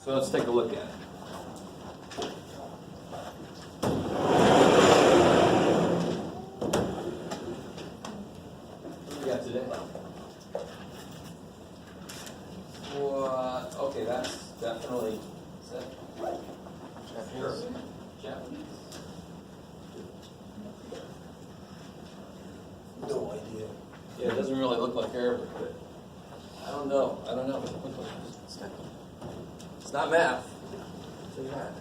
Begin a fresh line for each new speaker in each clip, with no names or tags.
So let's take a look at it. What do we got today? Okay, that's definitely Japanese.
No idea.
Yeah, it doesn't really look like Arabic, but I don't know. It's not math. I'll tell you that.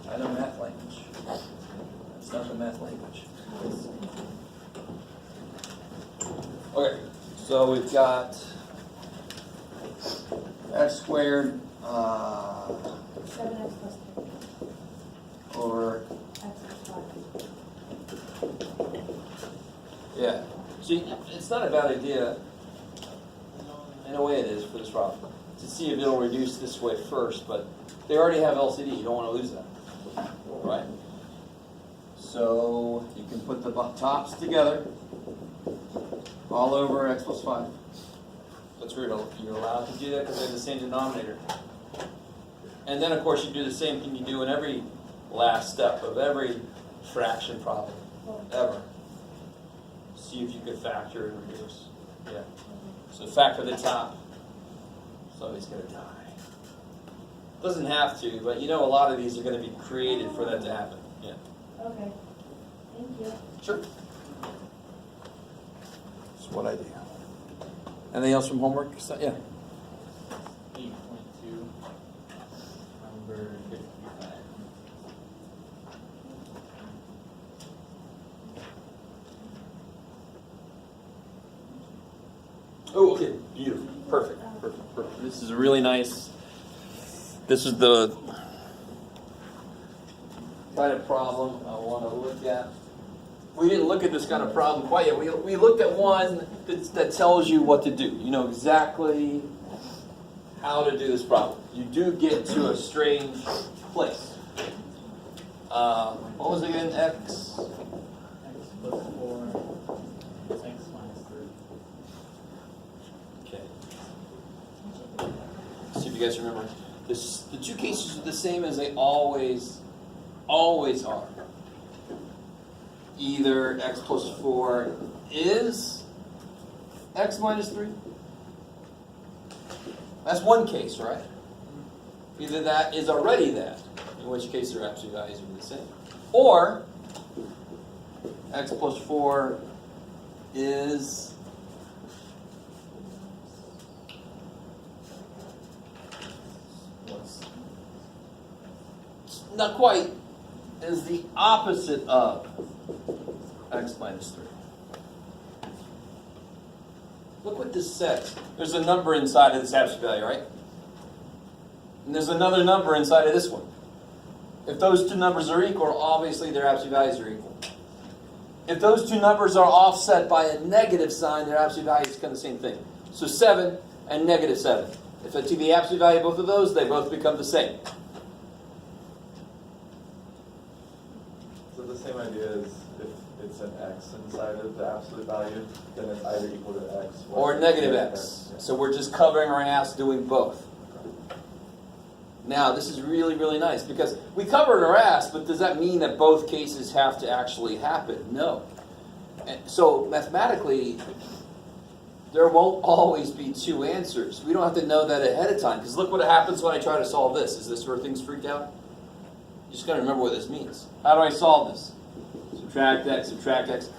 I know math language. It's not the math language. Okay, so we've got x squared
7x plus 3.
over,
X plus 5.
yeah. See, it's not a bad idea, in a way it is for this problem, to see if it'll reduce this way first, but they already have LCD, you don't want to lose that, right? So you can put the tops together, all over x plus 5. That's weird, you're allowed to do that because they have the same denominator. And then of course you do the same thing you do in every last step of every fraction problem, ever. See if you could factor and reduce. Yeah. So factor the top. Somebody's going to die. Doesn't have to, but you know a lot of these are going to be created for that to happen. Yeah.
Okay. Thank you.
Sure. That's what I do. Anything else from homework? Yeah.
8.2, number 55.
Oh, okay. Beautiful. Perfect. This is really nice. This is the kind of problem I want to look at. We didn't look at this kind of problem quite yet. We looked at one that tells you what to do. You know exactly how to do this problem. You do get to a strange place. What was it again? X?
X plus 4 is x minus 3.
Okay. See if you guys remember. The two cases are the same as they always are. Either x plus 4 is x minus 3. That's one case, right? Either that is already that, in which case their absolute values are the same. Or x plus 4 is not quite, is the opposite of x minus 3. Look what this says. There's a number inside of this absolute value, right? And there's another number inside of this one. If those two numbers are equal, obviously their absolute values are equal. If those two numbers are offset by a negative sign, their absolute values become the same thing. So 7 and negative 7. If I take the absolute value of both of those, they both become the same.
So the same idea is if it's an x inside of the absolute value, then it's either equal to x
or negative x. So we're just covering our ass doing both. Now, this is really, really nice because we covered our ass, but does that mean that both cases have to actually happen? No. And so mathematically, there won't always be two answers. We don't have to know that ahead of time because look what happens when I try to solve this. Is this where things freak out? You just got to remember what this means. How do I solve this? Subtract x, subtract x.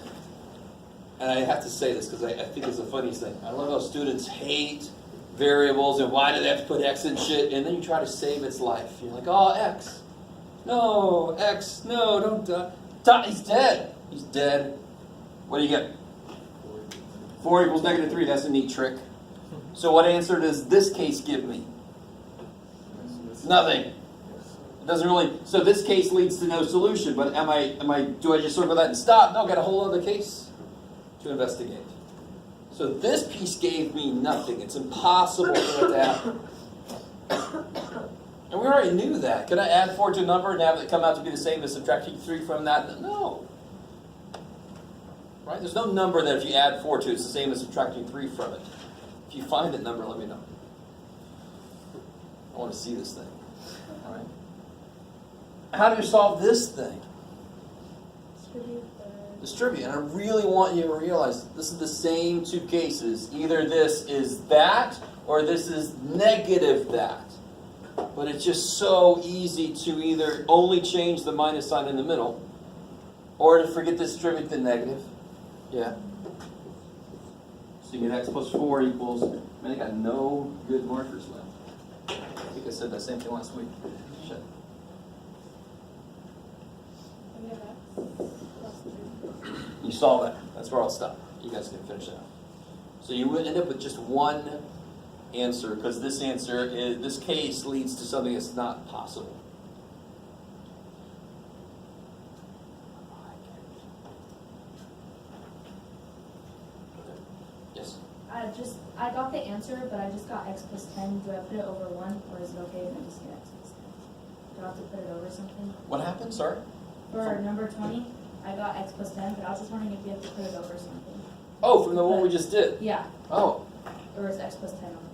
And I have to say this because I think it's the funniest thing. I love how students hate variables and why do they have to put x in shit, and then you try to save its life. You're like, oh, x. No, x. No, don't die. He's dead. He's dead. What do you get? 4 equals negative 3. That's a neat trick. So what answer does this case give me? Nothing. It doesn't really. So this case leads to no solution. But do I just circle that and stop? No, I've got a whole other case to investigate. So this piece gave me nothing. It's impossible for it to happen. And we already knew that. Could I add 4 to a number and have it come out to be the same as subtracting 3 from that? No. Right? There's no number that if you add 4 to, it's the same as subtracting 3 from it. If you find that number, let me know. I want to see this thing. All right. How do you solve this thing? Distribute. And I really want you to realize this is the same two cases. Either this is that, or this is negative that. But it's just so easy to either only change the minus sign in the middle, or to forget to distribute the negative. Yeah. So you get x plus 4 equals, man, I got no good markers left. I think I said that same thing last week. Shit.
We have X plus 3.
You solve that. That's where I'll stop. You guys can finish that. So you would end up with just one answer, because this answer, this case leads to something that's not possible. Yes?
I got the answer, but I just got x plus 10. Do I put it over 1, or is it okay if I just get x plus 10? Do I have to put it over something?
What happened? Sorry?
For number 20, I got x plus 10, but I was just wondering if you have to put it over something.
Oh, from the one we just did?
Yeah.
Oh.
Or is x plus 10 on it?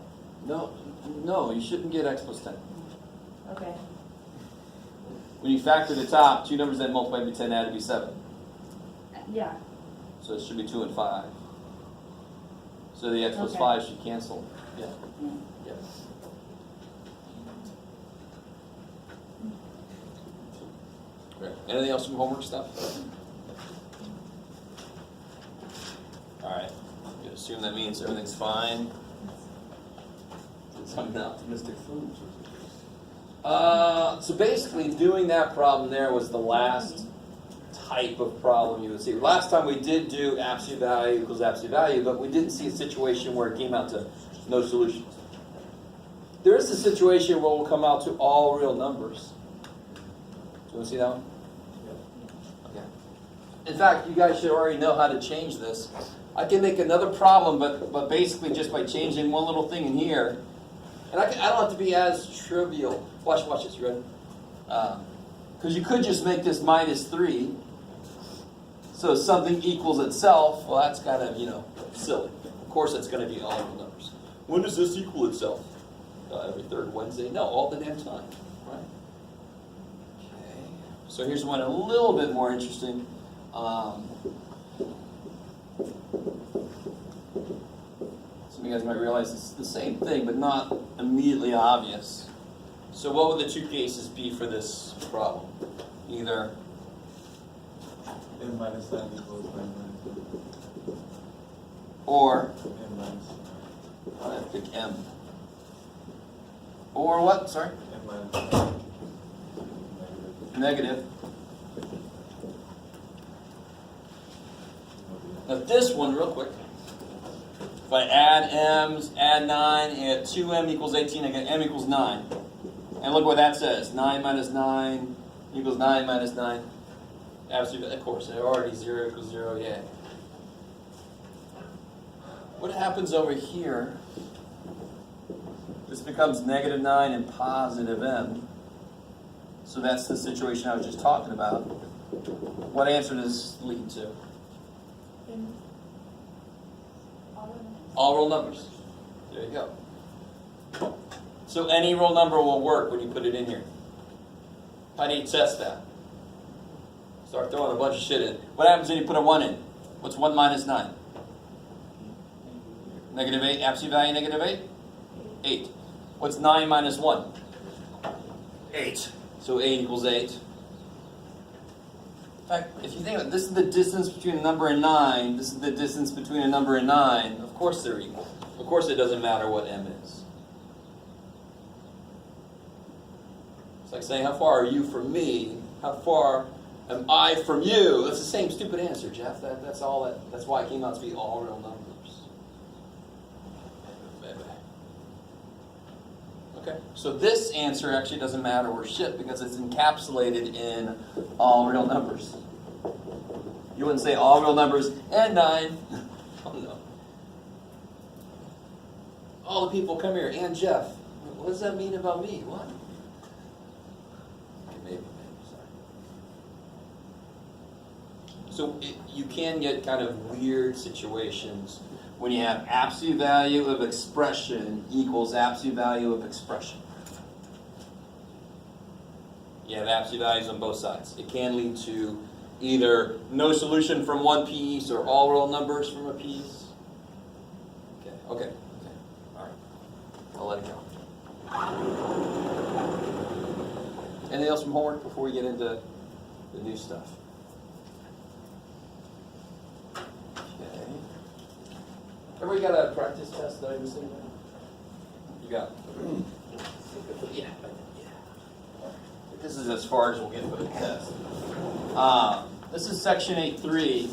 No, you shouldn't get x plus 10.
Okay.
When you factor the top, two numbers that multiply by 10 add to be 7.
Yeah.
So it should be 2 and 5. So the x plus
Okay.
5 should cancel. Yeah. Yeah. Great. Anything else from homework stuff? Alright. You assume that means everything's fine. I'm an optimistic fool. So basically doing that problem there was the last type of problem you would see. Last time we did do absolute value equals absolute value, but we didn't see a situation where it came out to no solutions. There is a situation where we'll come out to all real numbers. Do you want to see that one? Okay. In fact, you guys should already know how to change this. I can make another problem, but basically just by changing one little thing in here. And I don't have to be as trivial. Watch this, you ready? Because you could just make this minus 3. So something equals itself. Well, that's kind of, silly. Of course, it's going to be all real numbers. When does this equal itself? Every third Wednesday? No, all the damn time. Right? Okay. So here's one a little bit more interesting. Some of you guys might realize it's the same thing, but not immediately obvious. So what would the two cases be for this problem? Either
n minus 9 equals 9 minus 1.
or,
N minus
I pick M. Or what? Sorry?
n minus 9.
Negative. Now this one, real quick. If I add M's, add 9, and 2M equals 18, I get M equals 9. And look what that says. 9 minus 9 equals 9 minus 9. Absolutely, of course, they're already 0 equals 0, yeah. What happens over here? This becomes negative 9 and positive M. So that's the situation I was just talking about. What answer does this lead to? All real numbers. There you go. So any real number will work when you put it in here. How do you test that? Start throwing a bunch of shit in. What happens when you put a 1 in? What's 1 minus 9? Negative 8. Absolute value negative 8? 8. What's 9 minus 1? 8. So 8 equals 8. In fact, if you think about it, this is the distance between a number and 9. This is the distance between a number and 9. Of course they're equal. Of course it doesn't matter what M is. It's like saying, how far are you from me? How far am I from you? That's the same stupid answer, Jeff. That's all. That's why it came out to be all real numbers. Okay, so this answer actually doesn't matter or shit because it's encapsulated in all real numbers. You wouldn't say all real numbers and 9. Oh no. All the people come here and Jeff. What does that mean about me? What? Maybe, sorry. So you can get kind of weird situations when you have absolute value of expression equals absolute value of expression. You have absolute values on both sides. It can lead to either no solution from one piece or all real numbers from a piece. Okay. All right. I'll let it go. Anything else from homework before we get into the new stuff? Okay. Everybody got a practice test that I was saying? You got it? Yeah. This is as far as we'll get for the test. This is section 8.3.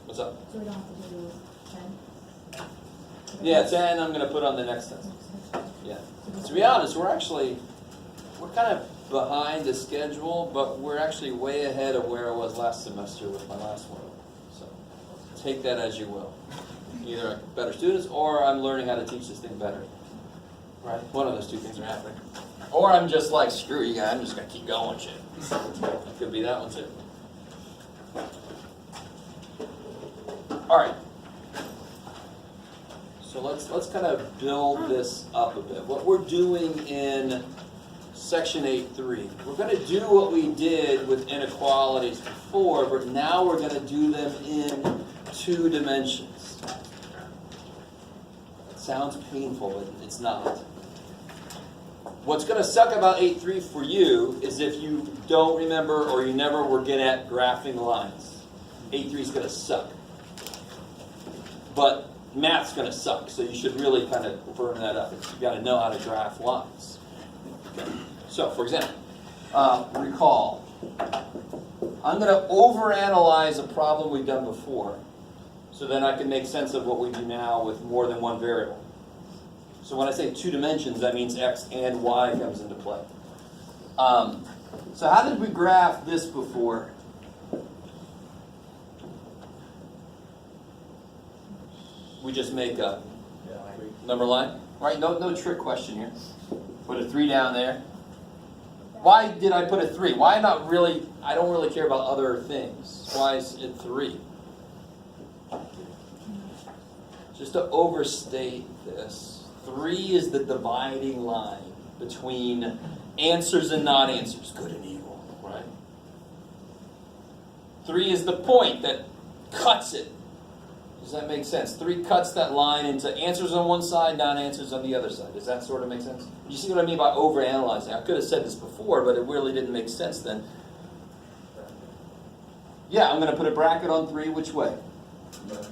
What's up?
So we don't have to do 10?
Yeah, 10 I'm going to put on the next test. Yeah. To be honest, we're kind of behind the schedule, but we're actually way ahead of where I was last semester with my last one. So take that as you will. Either I'm better students or I'm learning how to teach this thing better. Right? One of those two things are happening. Or I'm just like, screw you guys, I'm just going to keep going shit. It could be that one too. Alright. So let's kind of build this up a bit. What we're doing in section 8.3, we're going to do what we did with inequalities before, but now we're going to do them in 2 dimensions. It sounds painful, but it's not. What's going to suck about 8.3 for you is if you don't remember or you never were good at graphing lines. 8.3 is going to suck. But math's going to suck, so you should really kind of burn that up. You've got to know how to graph lines. Okay. So, for example, recall. I'm going to overanalyze a problem we've done before, so then I can make sense of what we do now with more than one variable. So when I say 2 dimensions, that means x and y comes into play. So how did we graph this before? We just make a number line, right? No trick question here. Put a 3 down there. Why did I put a 3? Why not really? I don't really care about other things. Why is it 3? Just to overstate this, 3 is the dividing line between answers and non-answers, good and evil, right? 3 is the point that cuts it. Does that make sense? 3 cuts that line into answers on one side, non-answers on the other side. Does that sort of make sense? You see what I mean by overanalyzing? I could have said this before, but it really didn't make sense then. Yeah, I'm going to put a bracket on 3. Which way? So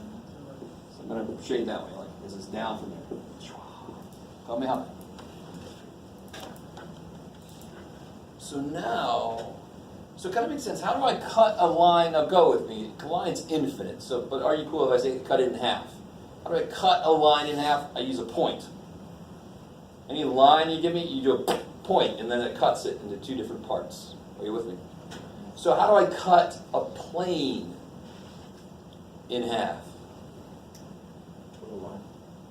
I'm going to shade that way, like this is down from there. Tell me how. So now, so it kind of makes sense. How do I cut a line? Now go with me. The line's infinite. So, but are you cool if I say cut it in half? How do I cut a line in half? I use a point. Any line you give me, you do a point, and then it cuts it into 2 different parts. Are you with me? So how do I cut a plane in half?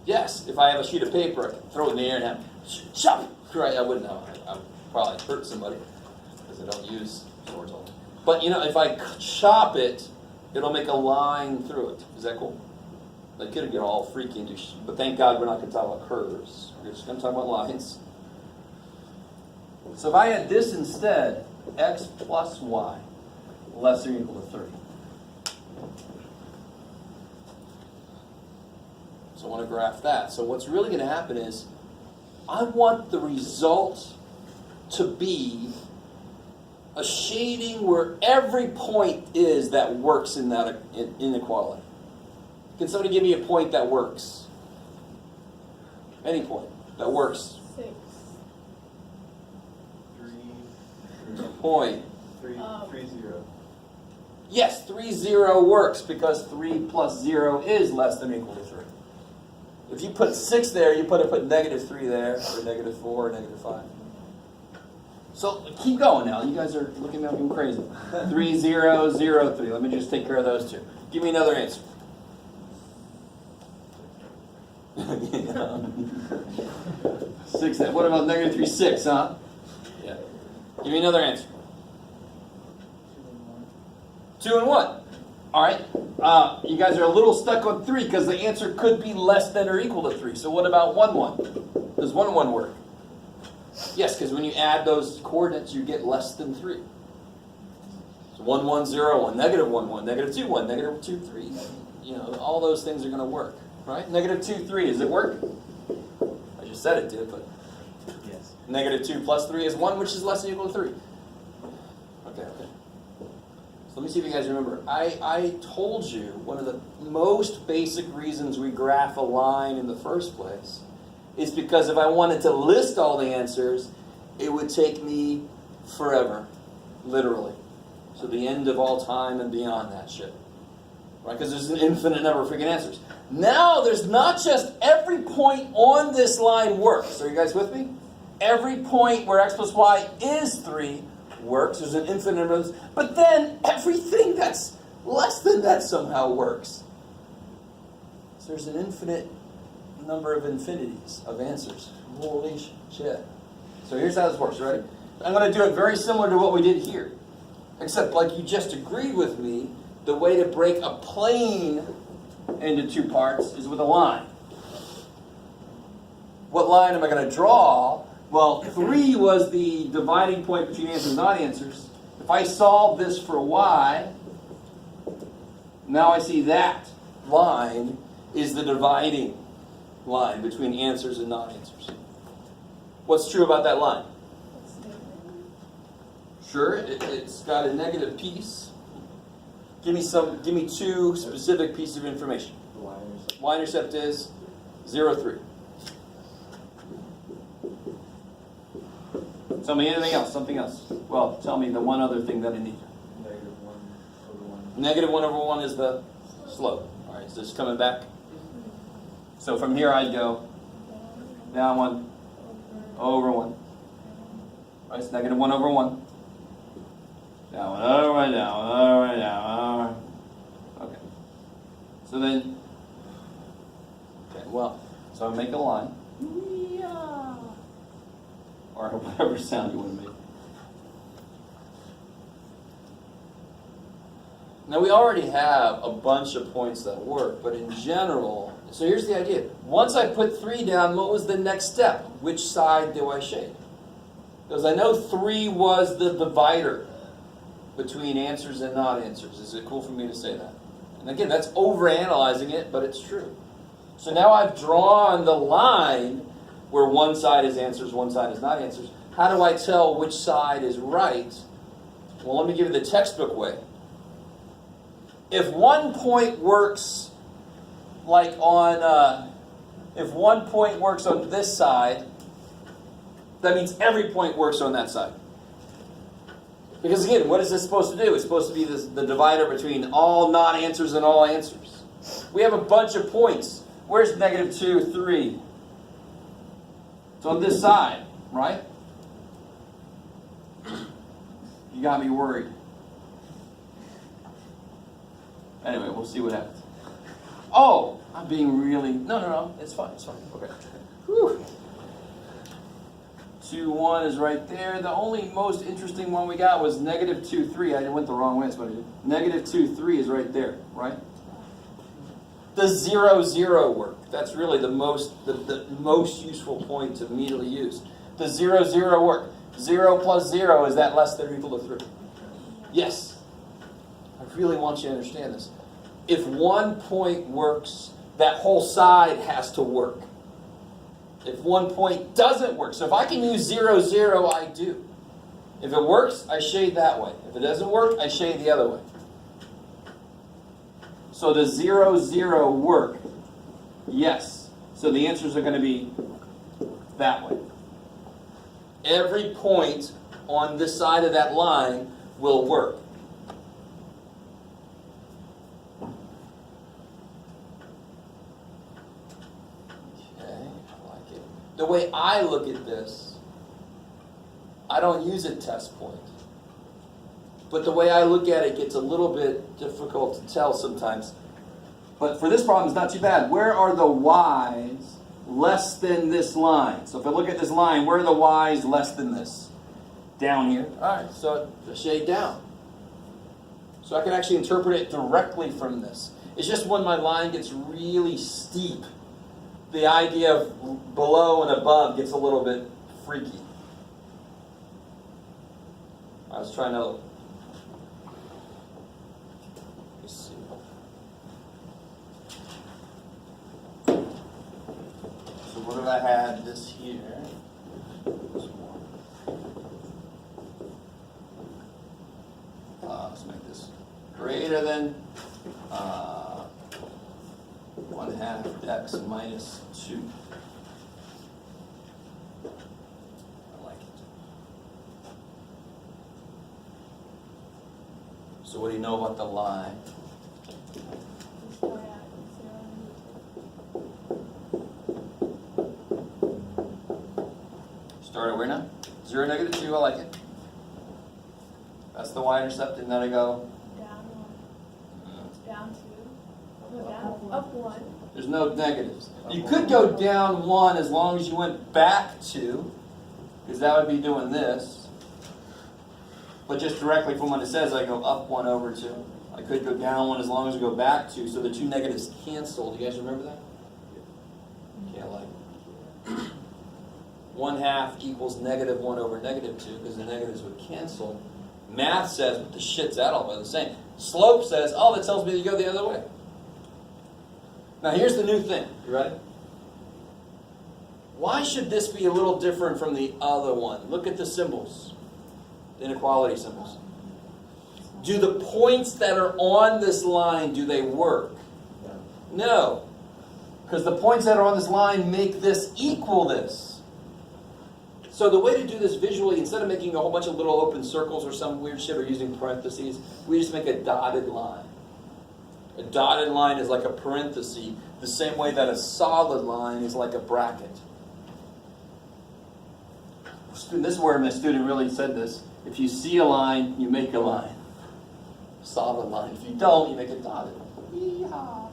Yes, if I have a sheet of paper, I can throw it in the air and have chop. Right, I wouldn't know. I would probably hurt somebody because I don't use swords all the time. But you know, if I chop it, it'll make a line through it. Is that cool? I could get all freaky and do but thank God we're not going to talk about curves. We're just going to talk about lines. So if I had this instead, x plus y less or equal to 30. So I want to graph that. So what's really going to happen is I want the result to be a shading where every point is that works in that inequality. Can somebody give me a point that works? Any point that works.
6.
3.
Point.
3, 0.
Yes, 3, 0 works because 3 plus 0 is less than or equal to 3. If you put 6 there, you put negative 3 there, or negative 4, or negative 5. So keep going now. You guys are looking at me crazy. 3, 0, 0, 3. Let me just take care of those 2. Give me another answer. 6. What about negative 3, 6, huh? Yeah. Give me another answer. 2 and 1. All right, you guys are a little stuck on 3 because the answer could be less than or equal to 3. So what about 1, 1? Does 1, 1 work? Yes, because when you add those coordinates, you get less than 3. So 1, 1, 0, 1, negative 1, 1, negative 2, 1, negative 2, 3. You know, all those things are going to work, right? Negative 2, 3, does it work? I just said it did, but
Yes.
negative 2 plus 3 is 1, which is less than or equal to 3. Okay. So let me see if you guys remember. I told you one of the most basic reasons we graph a line in the first place is because if I wanted to list all the answers, it would take me forever, literally. So the end of all time and beyond that shit. Right? Because there's an infinite number of freaking answers. Now there's not just every point on this line works. Are you guys with me? Every point where x plus y is 3 works. There's an infinite number of those. But then everything that's less than that somehow works. So there's an infinite number of infinities of answers. Holy shit. So here's how this works, ready? I'm going to do it very similar to what we did here. Except like you just agreed with me, the way to break a plane into 2 parts is with a line. What line am I going to draw? Well, 3 was the dividing point between answers and not answers. If I solve this for y, now I see that line is the dividing line between answers and not answers. What's true about that line? Sure, it's got a negative piece. Give me 2 specific pieces of information.
The Y-intercept.
Y-intercept is 0, 3. Tell me anything else, something else. Well, tell me the one other thing that I need.
Negative 1 over 1.
Negative 1 over 1 is the slope. All right, so it's coming back. So from here I'd go down 1 over 1. All right, it's negative 1 over 1. Down 1 over, down 1 over, down 1 over. Okay. So then, so I make a line. Or whatever sound you want to make. Now we already have a bunch of points that work, but in general, so here's the idea. Once I put 3 down, what was the next step? Which side do I shade? Because I know 3 was the divider between answers and not answers. Is it cool for me to say that? And again, that's overanalyzing it, but it's true. So now I've drawn the line where one side is answers, one side is not answers. How do I tell which side is right? Well, let me give you the textbook way. If one point works like on, if one point works on this side, that means every point works on that side. Because again, what is this supposed to do? It's supposed to be the divider between all not answers and all answers. We have a bunch of points. Where's negative 2, 3? It's on this side, right? You got me worried. Anyway, we'll see what happens. Oh, I'm being really... No. It's fine. Okay. Whew. 2, 1 is right there. The only most interesting one we got was negative 2, 3. I went the wrong way. That's what I did. Negative 2, 3 is right there, right? Does 0, 0 work? That's really the most useful point to immediately use. Does 0, 0 work? 0 plus 0, is that less than or equal to 3? Yes. I really want you to understand this. If one point works, that whole side has to work. If one point doesn't work, so if I can use 0, 0, I do. If it works, I shade that way. If it doesn't work, I shade the other way. So does 0, 0 work? Yes. So the answers are going to be that way. Every point on this side of that line will work. Okay, I like it. The way I look at this, I don't use a test point. But the way I look at it gets a little bit difficult to tell sometimes. But for this problem, it's not too bad. Where are the y's less than this line? So if I look at this line, where are the y's less than this? Down here. All right, so the shade down. So I can actually interpret it directly from this. It's just when my line gets really steep, the idea of below and above gets a little bit freaky. I was trying to... Let's see. So what if I had this here? Let's make this greater than 1/2 x minus 2. I like it. So what do you know about the line? Start at where now? 0, -2, I like it. That's the y-intercept, and then I go?
Down 1. Down 2. No, down, up 1.
There's no negatives. You could go down 1 as long as you went back 2, because that would be doing this. But just directly from what it says, I go up 1 over 2. I could go down 1 as long as I go back 2, so the two negatives cancel. Do you guys remember that? Yeah, like 1/2 equals -1 over -2, because the negatives would cancel. Math says, what the shit's that all by the same? Slope says, oh, that tells me to go the other way. Now here's the new thing. You ready? Why should this be a little different from the other one? Look at the symbols. The inequality symbols. Do the points that are on this line, do they work? No. Because the points that are on this line make this equal this. So the way to do this visually, instead of making a whole bunch of little open circles or some weird shit or using parentheses, we just make a dotted line. A dotted line is like a parenthesis, the same way that a solid line is like a bracket. This is where my student really said this. If you see a line, you make a line. Solid line. If you don't, you make a dotted line. Yeehaw.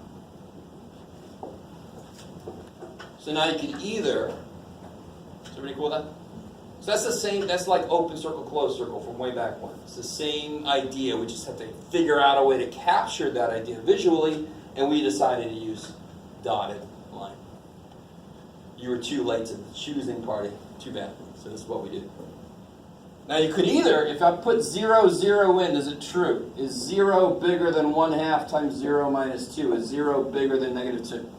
So now you can either, is everybody cool with that? So that's the same, that's like open circle, closed circle from way back when. It's the same idea, we just have to figure out a way to capture that idea visually, and we decided to use dotted line. You were too late to the choosing party, too bad. So this is what we did. Now you could either, if I put 0, 0 in, is it true? Is 0 bigger than 1/2 times 0 minus 2? Is 0 bigger than -2?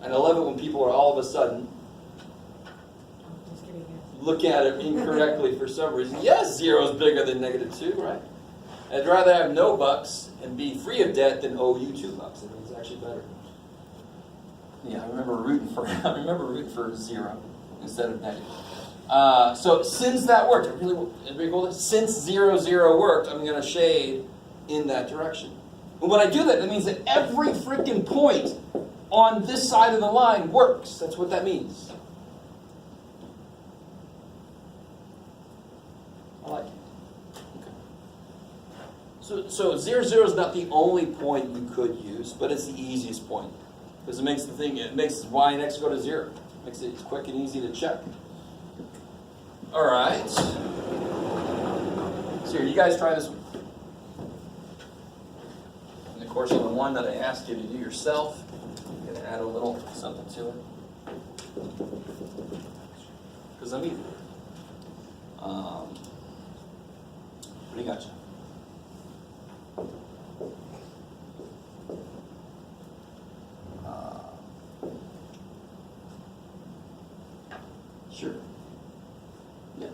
And I love it when people are all of a sudden look at it incorrectly for some reason. Yes, 0 is bigger than -2, right? I'd rather have no bucks and be free of debt than owe you $2. I mean, it's actually better. Yeah, I remember rooting for 0 instead of negative. So since that worked, everybody cool? Since 0, 0 worked, I'm going to shade in that direction. And when I do that, that means that every freaking point on this side of the line works. That's what that means. I like it. Okay. So 0, 0 is not the only point you could use, but it's the easiest point. Because it makes y and x go to 0. It makes it quick and easy to check. All right. So here, you guys try this one. And of course, on the one that I asked you to do yourself, I'm going to add a little something to it. Because I'm easy. What do you got, John? Sure. Yeah.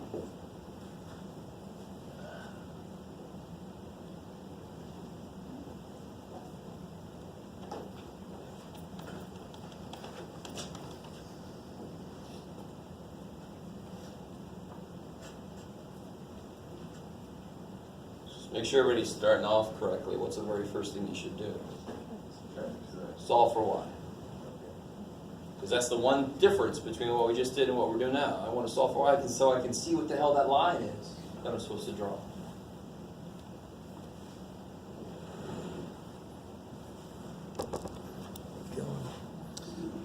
Just make sure everybody's starting off correctly. What's the very first thing you should do? Solve for y. Because that's the one difference between what we just did and what we're doing now. I want to solve for y so I can see what the hell that line is that I'm supposed to draw.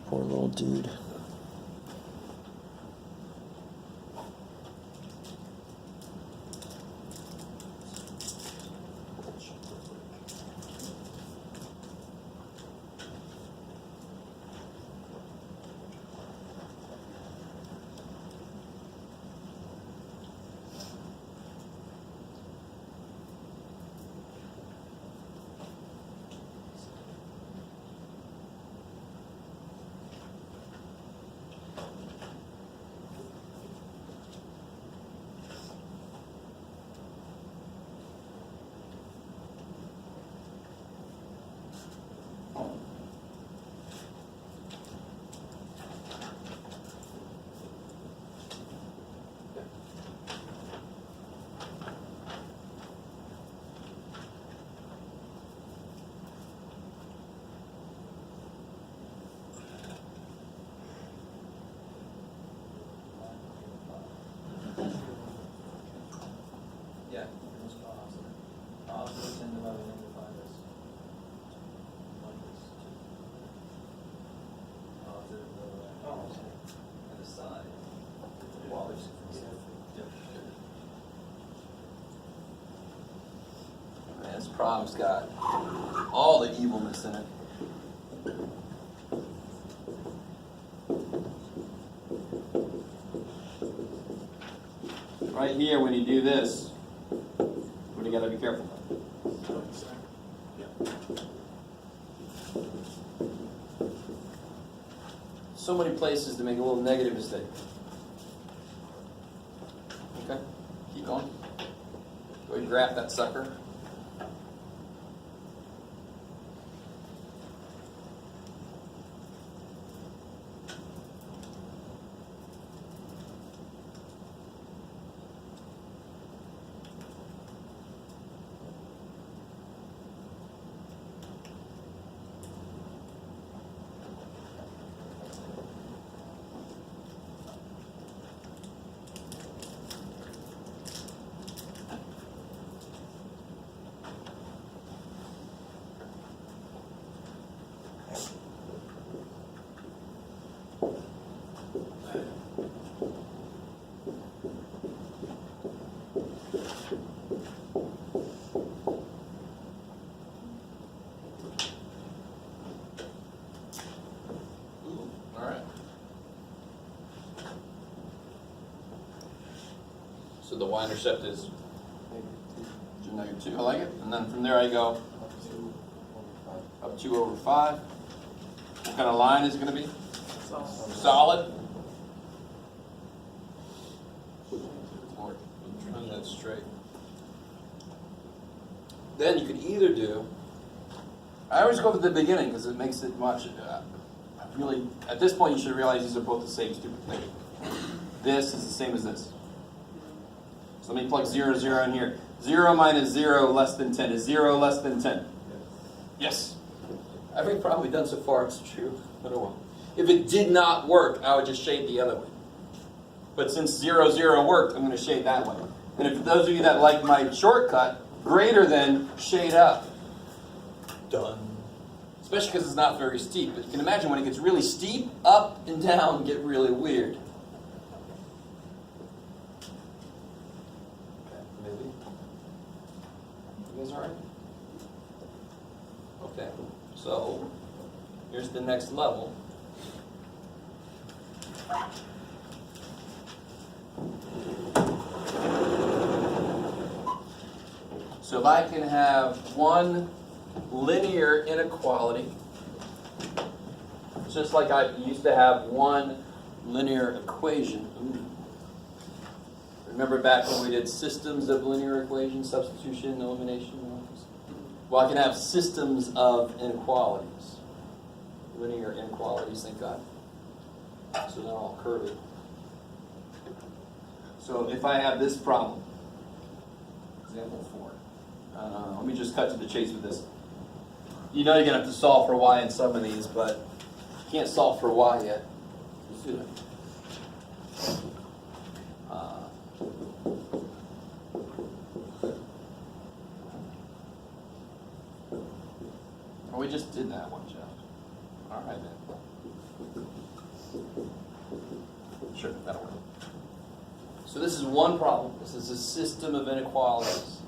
Poor little dude.
problem's got all the evilness in it. Right here, when you do this, what do you got to be careful of? So many places to make a little negative mistake. Okay, keep going. Go ahead and graph that sucker. So the Y-intercept is -2, I like it. And then from there I go up 2 over 5. What kind of line is it going to be? Solid. Or run that straight. Then you could either do, I always go to the beginning because it makes it much, really, at this point you should realize these are both the same stupid thing. This is the same as this. So let me plug 0, 0 in here. 0 minus 0 less than 10. Is 0 less than 10? Yes. Every problem we've done so far is true. But oh well. If it did not work, I would just shade the other way. But since 0, 0 worked, I'm going to shade that way. And if those of you that like my shortcut, greater than, shade up. Done. Especially because it's not very steep. But you can imagine when it gets really steep, up and down get really weird. All right? Okay, so here's the next level. So if I can have one linear inequality, just like I used to have one linear equation. Remember back when we did systems of linear equations, substitution, elimination? Well, I can have systems of inequalities. Linear inequalities, thank God. So they're all curved. So if I have this problem, example 4. Let me just cut to the chase with this. You know you're going to have to solve for y in some of these, but you can't solve for y yet. Let's do that. We just did that one, Jeff. All right, then. Sure, that'll work. So this is one problem. This is a system of inequalities.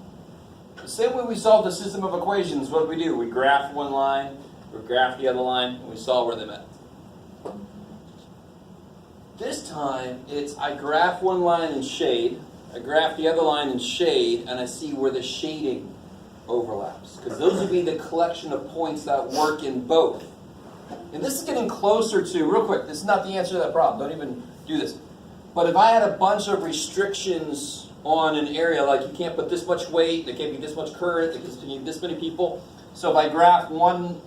The same way we solved the system of equations, what do? We graph one line, we graph the other line, and we solve where they met. This time, it's I graph one line and shade, I graph the other line and shade, and I see where the shading overlaps. Because those would be the collection of points that work in both. And this is getting closer to, real quick, this is not the answer to that problem. Don't even do this. But if I had a bunch of restrictions on an area, like you can't put this much weight, there can't be this much current, there can be this many people. So if I graph one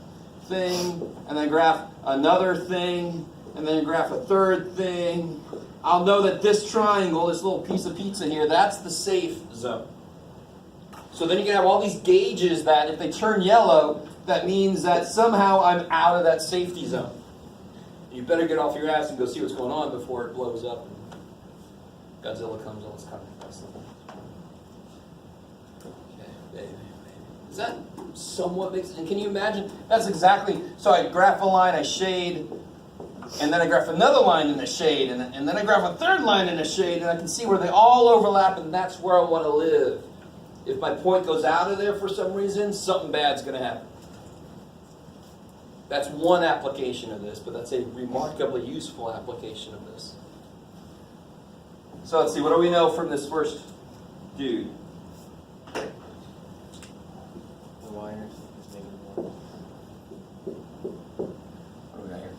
thing, and then graph another thing, and then graph a third thing, I'll know that this triangle, this little piece of pizza here, that's the safe zone. So then you can have all these gauges that if they turn yellow, that means that somehow I'm out of that safety zone. You better get off your ass and go see what's going on before it blows up and Godzilla comes on its cover. Okay, baby. Does that somewhat make sense? And can you imagine? That's exactly, so I graph a line, I shade, and then I graph another line in the shade, and then I graph a third line in the shade, and I can see where they all overlap, and that's where I want to live. If my point goes out of there for some reason, something bad's going to happen. That's one application of this, but that's a remarkably useful application of this. So let's see, what do we know from this first dude?
The Y-intercept is -1.
What do we got here?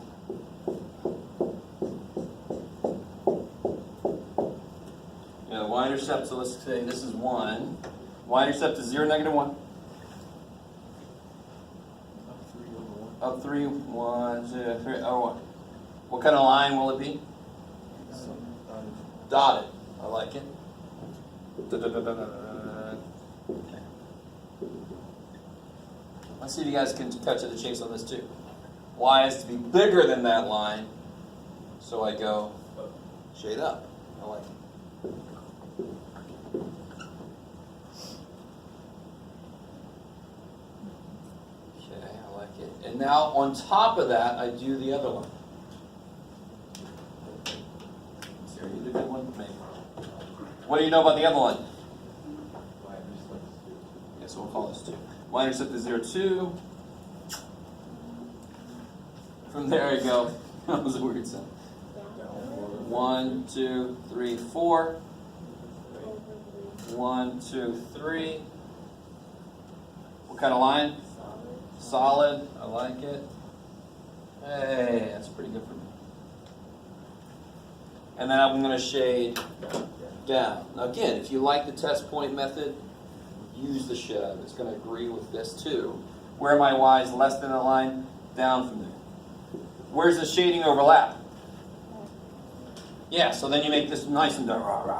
Yeah, the Y-intercept, so let's say this is 1. Y-intercept is 0, -1.
Up 3 over 1.
Up 3, 1, 2, 3, oh, 1. What kind of line will it be? Dotted. I like it. Okay. Let's see if you guys can cut to the chase on this too. Y is to be bigger than that line, so I go shade up. I like it. Okay, I like it. And now on top of that, I do the other one. Is there either good one? Maybe. What do you know about the other one?
Y-intercept is 2.
Yeah, so we'll call this 2. Y-intercept is 0, 2. From there I go. That was a weird sound. 1, 2, 3, 4. 1, 2, 3. What kind of line? Solid. I like it. Hey, that's pretty good for me. And then I'm going to shade down. Now again, if you like the test point method, use the shit out of it. It's going to agree with this too. Where my Y is less than a line, down from there. Where's the shading overlap? Yeah, so then you make this nice and dark.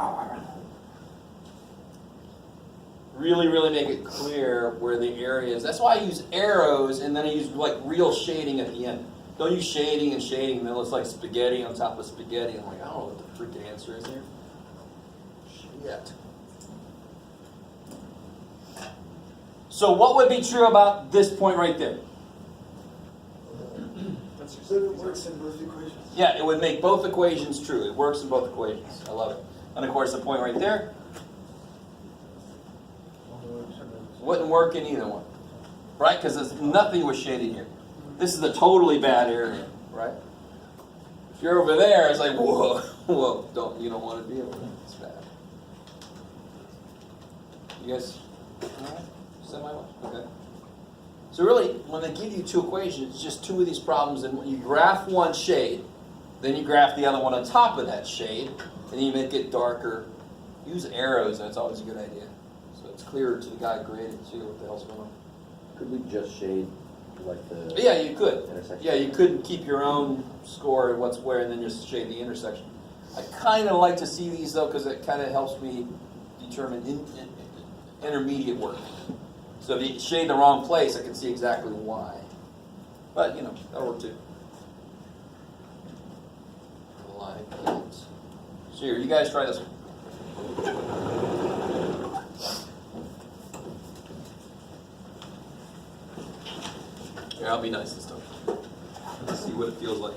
Really, really make it clear where the area is. That's why I use arrows and then I use like real shading at the end. Don't use shading and shading and then it looks like spaghetti on top of spaghetti. I'm like, I don't know what the freaking answer is here. Shit. So what would be true about this point right there?
So it works in both equations.
Yeah, it would make both equations true. It works in both equations. I love it. And of course the point right there wouldn't work in either one. Right? Because there's nothing was shaded here. This is a totally bad area, right? If you're over there, it's like, whoa, whoa, you don't want to deal with it. It's bad. You guys, all right? Semi-well? Okay. So really, when they give you two equations, it's just two of these problems, and when you graph one shade, then you graph the other one on top of that shade, and then you make it darker. Use arrows, that's always a good idea. So it's clearer to the guy grading too what the hell's going on.
Could we just shade like the
Yeah, you could.
intersection?
Yeah, you could keep your own score of what's where and then just shade the intersection. I kind of like to see these though because it kind of helps me determine intermediate work. So if you shade the wrong place, I can see exactly why. But, you know, that'll work too. Like it. So here, you guys try this one. Here, I'll be nice this time. Let's see what it feels like.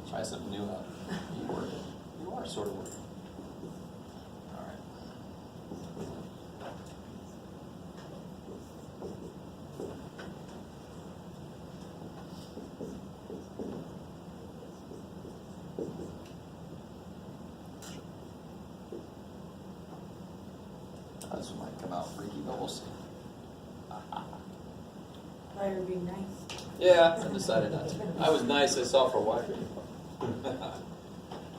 Try something new out. You work. You are sort of working. All right. This one might come out freaky, but we'll see.
Try to be nice.
Yeah, I decided not to. I was nice, I saw for a while.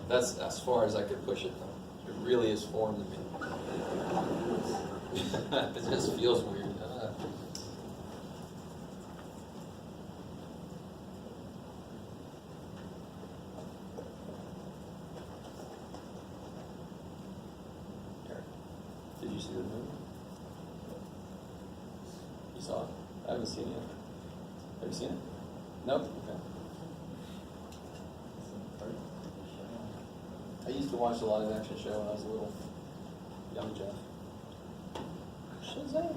That's as far as I could push it, though. It really is foreign to me. It just feels weird. Did you see the movie? You saw it? I haven't seen it yet. Have you seen it? Nope? Okay. I used to watch a lot of action show when I was a little young Jeff. Shazam!